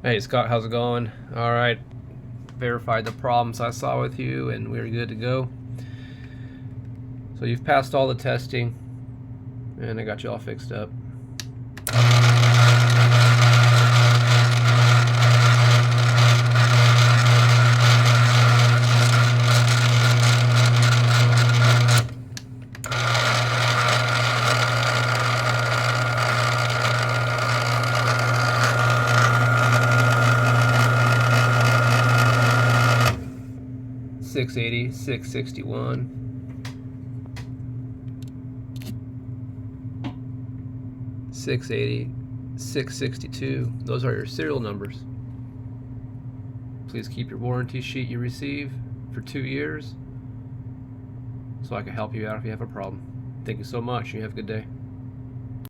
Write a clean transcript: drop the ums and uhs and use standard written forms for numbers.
Hey Scott, how's it going? All right, verified the problems I saw with you and we're good to go. So you've passed all the testing and I got you all fixed up. 680, 661, 680, 662. Those are your serial numbers. Please keep your warranty sheet you receive for 2 years so I can help you out if you have a problem. Thank you so much. You have a good day.